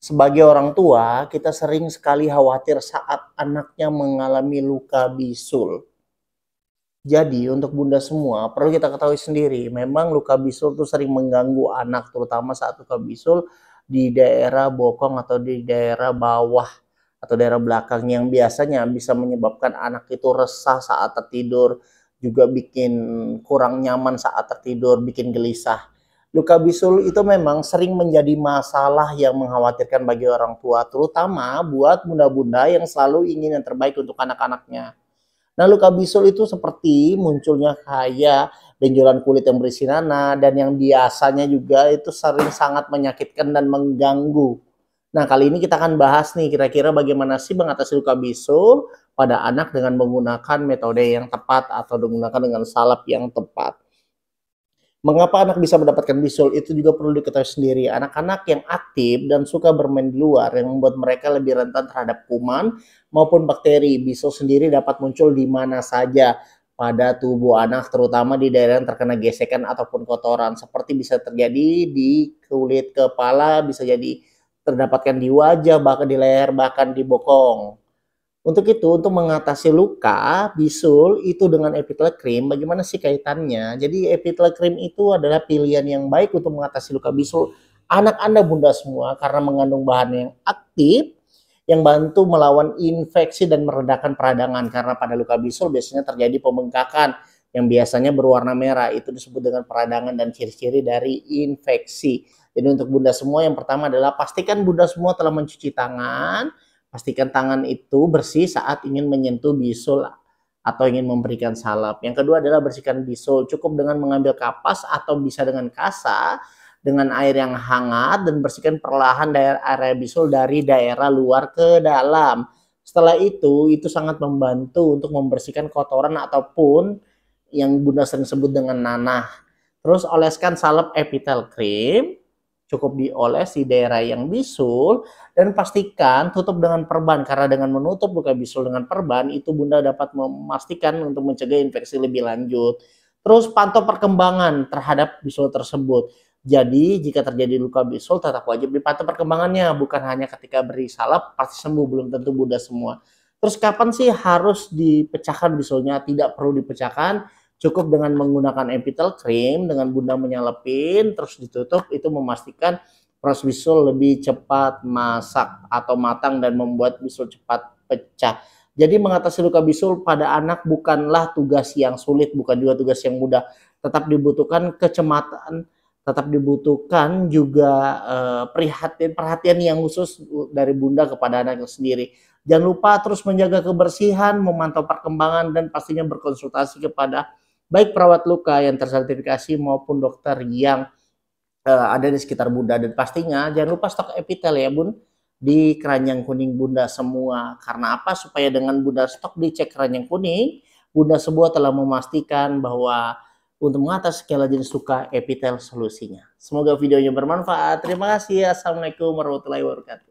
Sebagai orang tua, kita sering sekali khawatir saat anaknya mengalami luka bisul. Jadi, untuk bunda semua, perlu kita ketahui sendiri, memang luka bisul itu sering mengganggu anak, terutama saat luka bisul di daerah bokong atau di daerah bawah atau daerah belakang yang biasanya bisa menyebabkan anak itu resah saat tertidur, juga bikin kurang nyaman saat tertidur, bikin gelisah. Luka bisul itu memang sering menjadi masalah yang mengkhawatirkan bagi orang tua, terutama buat bunda-bunda yang selalu ingin yang terbaik untuk anak-anaknya. Nah, luka bisul itu seperti munculnya kayak benjolan kulit yang berisi nanah dan yang biasanya juga itu sering sangat menyakitkan dan mengganggu. Nah, kali ini kita akan bahas nih kira-kira bagaimana sih mengatasi luka bisul pada anak dengan menggunakan metode yang tepat atau menggunakan dengan salep yang tepat. Mengapa anak bisa mendapatkan bisul itu juga perlu diketahui sendiri. Anak-anak yang aktif dan suka bermain di luar yang membuat mereka lebih rentan terhadap kuman maupun bakteri. Bisul sendiri dapat muncul di mana saja pada tubuh anak, terutama di daerah yang terkena gesekan ataupun kotoran. Seperti bisa terjadi di kulit kepala, bisa jadi terdapatkan di wajah, bahkan di leher, bahkan di bokong. Untuk itu, untuk mengatasi luka bisul itu dengan epitel cream, bagaimana sih kaitannya? Jadi epitel cream itu adalah pilihan yang baik untuk mengatasi luka bisul anak Anda bunda semua karena mengandung bahan yang aktif yang bantu melawan infeksi dan meredakan peradangan. Karena pada luka bisul biasanya terjadi pembengkakan yang biasanya berwarna merah, itu disebut dengan peradangan dan ciri-ciri dari infeksi. Jadi untuk bunda semua, yang pertama adalah pastikan bunda semua telah mencuci tangan. Pastikan tangan itu bersih saat ingin menyentuh bisul atau ingin memberikan salep. Yang kedua adalah bersihkan bisul. Cukup dengan mengambil kapas atau bisa dengan kasa dengan air yang hangat dan bersihkan perlahan daerah area bisul dari daerah luar ke dalam. Setelah itu sangat membantu untuk membersihkan kotoran ataupun yang bunda sering sebut dengan nanah. Terus oleskan salep epitel cream, cukup dioles di daerah yang bisul dan pastikan tutup dengan perban, karena dengan menutup luka bisul dengan perban itu bunda dapat memastikan untuk mencegah infeksi lebih lanjut. Terus pantau perkembangan terhadap bisul tersebut. Jadi jika terjadi luka bisul tetap wajib dipantau perkembangannya, bukan hanya ketika beri salep pasti sembuh, belum tentu bunda semua. Terus kapan sih harus dipecahkan bisulnya? Tidak perlu dipecahkan, cukup dengan menggunakan epitel cream, dengan bunda menyalepin terus ditutup, itu memastikan proses bisul lebih cepat masak atau matang dan membuat bisul cepat pecah. Jadi mengatasi luka bisul pada anak bukanlah tugas yang sulit, bukan juga tugas yang mudah. Tetap dibutuhkan kecermatan, tetap dibutuhkan juga perhatian yang khusus dari bunda kepada anaknya sendiri. Jangan lupa terus menjaga kebersihan, memantau perkembangan, dan pastinya berkonsultasi kepada baik perawat luka yang tersertifikasi maupun dokter yang ada di sekitar bunda. Dan pastinya jangan lupa stok epitel ya bun di keranjang kuning bunda semua. Karena apa? Supaya dengan bunda stok di cek keranjang kuning, bunda semua telah memastikan bahwa untuk mengatasi segala jenis luka epitel solusinya. Semoga videonya bermanfaat. Terima kasih. Assalamualaikum warahmatullahi wabarakatuh.